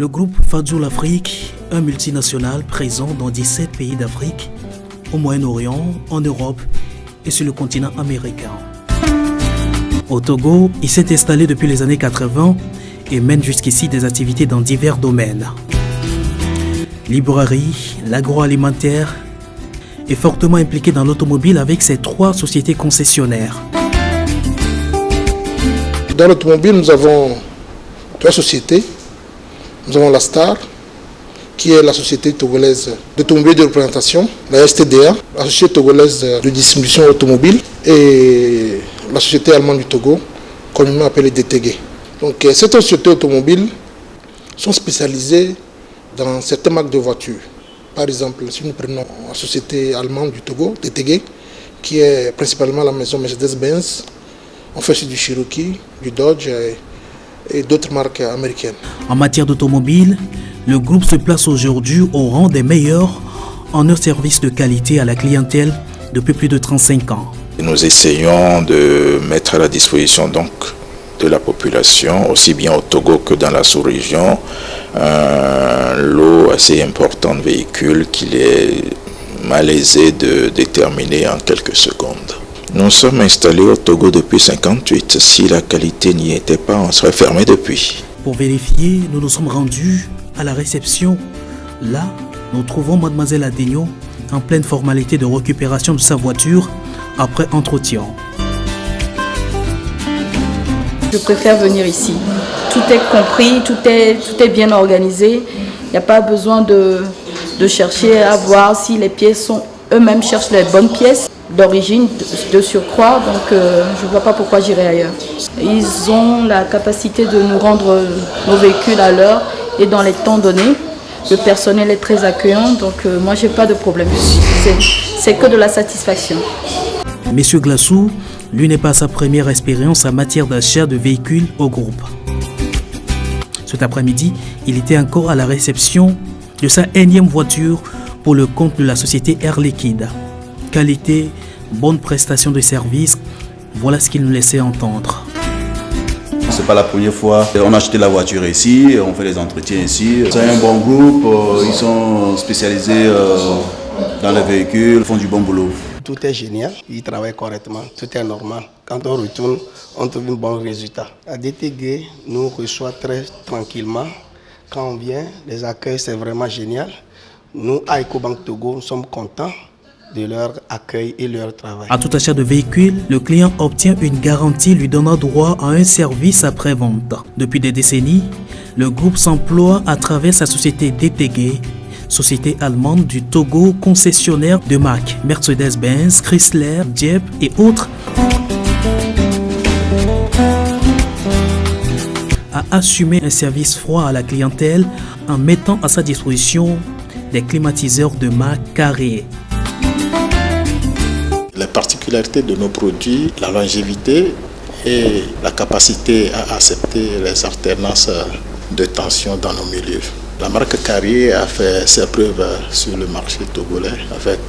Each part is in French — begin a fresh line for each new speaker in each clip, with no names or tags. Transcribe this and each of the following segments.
Le groupe Fadjoul Afrique, un multinational présent dans 17 pays d'Afrique, au Moyen-Orient, en Europe et sur le continent américain. Au Togo, il s'est installé depuis les années 80 et mène jusqu'ici des activités dans divers domaines. Librairie, l'agroalimentaire, est fortement impliqué dans l'automobile avec ses 3 sociétés concessionnaires.
Dans l'automobile, nous avons 3 sociétés. Nous avons la Star, qui est la société togolaise d'automobile de représentation, la STDA, la société togolaise de distribution automobile, et la société allemande du Togo, communément appelée DTG. Donc, ces 3 sociétés automobiles sont spécialisées dans certaines marques de voitures. Par exemple, si nous prenons la société allemande du Togo, DTG, qui est principalement la maison Mercedes-Benz, on fait aussi du Cherokee, du Dodge et d'autres marques américaines.
En matière d'automobile, le groupe se place aujourd'hui au rang des meilleurs en un service de qualité à la clientèle depuis plus de 35 ans.
Nous essayons de mettre à la disposition donc de la population, aussi bien au Togo que dans la sous-région, un lot assez important de véhicules qu'il est malaisé de déterminer en quelques secondes. Nous sommes installés au Togo depuis 1958. Si la qualité n'y était pas, on serait fermé depuis.
Pour vérifier, nous nous sommes rendus à la réception. Là, nous trouvons Mademoiselle Adegno en pleine formalité de récupération de sa voiture après entretien.
Je préfère venir ici. Tout est compris, tout est bien organisé. Il n'y a pas besoin de chercher à voir si les pièces sont... Eux-mêmes cherchent les bonnes pièces d'origine, de surcroît, donc je ne vois pas pourquoi j'irai ailleurs. Ils ont la capacité de nous rendre nos véhicules à l'heure et dans les temps donnés. Le personnel est très accueillant, donc moi j'ai pas de problème. C'est que de la satisfaction.
Monsieur Glassou, lui n'est pas sa première expérience en matière d'achat de véhicules au groupe. Cet après-midi, il était encore à la réception de sa énième voiture pour le compte de la société Air Liquide. Qualité, bonne prestation de service, voilà ce qu'il nous laissait entendre.
C'est pas la première fois. On a acheté la voiture ici, on fait les entretiens ici. C'est un bon groupe, ils sont spécialisés dans les véhicules, ils font du bon boulot.
Tout est génial, ils travaillent correctement, tout est normal. Quand on retourne, on trouve un bon résultat. À DTG, nous reçoit très tranquillement. Quand on vient, les accueils, c'est vraiment génial. Nous, à EcoBank Togo, nous sommes contents de leur accueil et leur travail.
À tout achat de véhicule, le client obtient une garantie lui donnant droit à un service après-vente. Depuis des décennies, le groupe s'emploie à travers sa société DTG, société allemande du Togo, concessionnaire de marques Mercedes-Benz, Chrysler, Jeep et autres, à assumer un service froid à la clientèle en mettant à sa disposition des climatiseurs de marque Carrier.
Les particularités de nos produits, la longévité et la capacité à accepter les alternances de tension dans nos milieux. La marque Carrier a fait ses preuves sur le marché togolais avec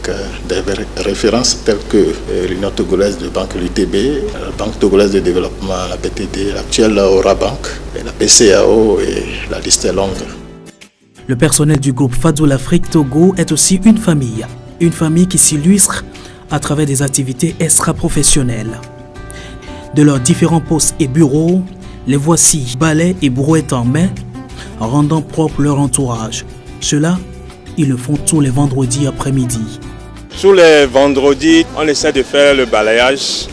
des références telles que l'Union togolaise de banque, l'UTB, la Banque togolaise de développement, la BTD, l'actuelle Orabank, la BCAO et la liste est longue.
Le personnel du groupe Fadjoul Afrique Togo est aussi une famille qui s'illustre à travers des activités extra-professionnelles. De leurs différents postes et bureaux, les voici balais et brouettes en main, rendant propre leur entourage. Cela, ils le font tous les vendredis après-midi.
Tous les vendredis, on essaie de faire le balayage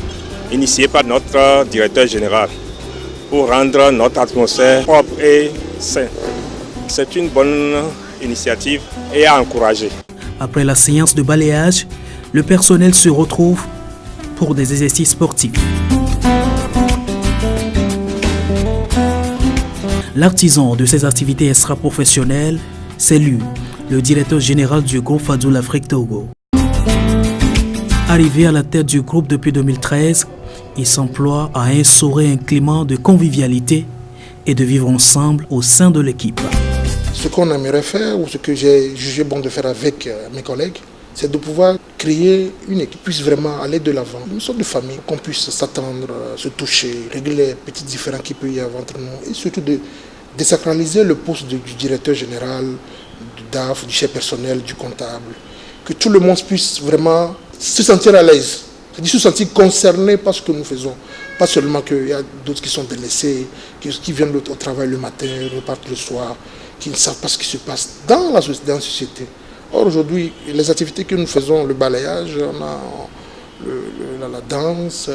initié par notre directeur général pour rendre notre atmosphère propre et saine. C'est une bonne initiative et à encourager.
Après la séance de balayage, le personnel se retrouve pour des exercices sportifs. L'artisan de ces activités extra-professionnelles, c'est lui, le directeur général du groupe Fadjoul Afrique Togo. Arrivé à la tête du groupe depuis 2013, il s'emploie à instaurer un climat de convivialité et de vivre ensemble au sein de l'équipe.
Ce qu'on aimerait faire, ou ce que j'ai jugé bon de faire avec mes collègues, c'est de pouvoir créer une équipe qui puisse vraiment aller de l'avant. Une sorte de famille, qu'on puisse s'attendre, se toucher, régler les petits différends qu'il peut y avoir entre nous et surtout désacraliser le poste du directeur général, du DAF, du chef personnel, du comptable, que tout le monde puisse vraiment se sentir à l'aise, c'est-à-dire se sentir concerné par ce que nous faisons. Pas seulement qu'il y a d'autres qui sont délaissés, qui viennent au travail le matin, repartent le soir, qui ne savent pas ce qui se passe dans la société. Or aujourd'hui, les activités que nous faisons, le balayage, on a la danse,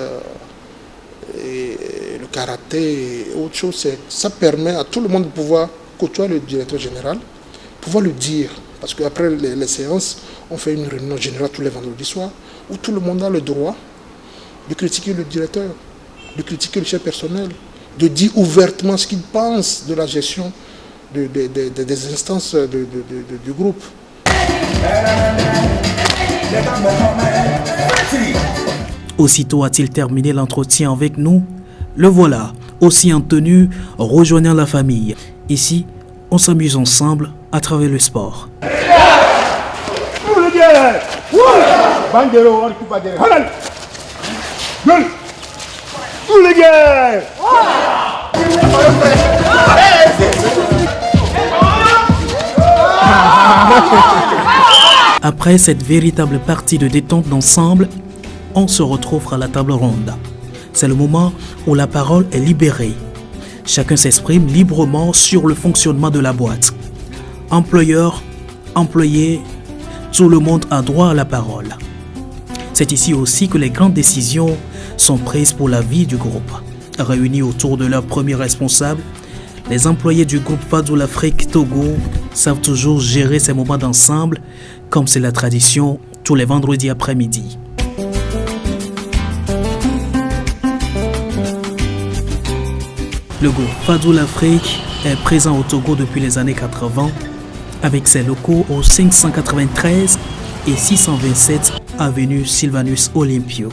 et le karaté et autre chose, ça permet à tout le monde de pouvoir côtoyer le directeur général, pouvoir le dire. Parce qu'après les séances, on fait une réunion générale tous les vendredis soirs où tout le monde a le droit de critiquer le directeur, de critiquer le chef personnel, de dire ouvertement ce qu'il pense de la gestion des instances du groupe.
Aussitôt a-t-il terminé l'entretien avec nous, le voilà, aussi en tenue, rejoignant la famille. Ici, on s'amuse ensemble à travers le sport. Après cette véritable partie de détente d'ensemble, on se retrouve à la table ronde. C'est le moment où la parole est libérée. Chacun s'exprime librement sur le fonctionnement de la boîte. Employeur, employé, tout le monde a droit à la parole. C'est ici aussi que les grandes décisions sont prises pour la vie du groupe. Réunis autour de leur premier responsable, les employés du groupe Fadzoul Afrique Togo savent toujours gérer ces moments d'ensemble, comme c'est la tradition tous les vendredis après-midi. Le groupe Fadzoul Afrique est présent au Togo depuis les années 80 avec ses locaux au 593 et 627 avenue Sylvanus Olympio.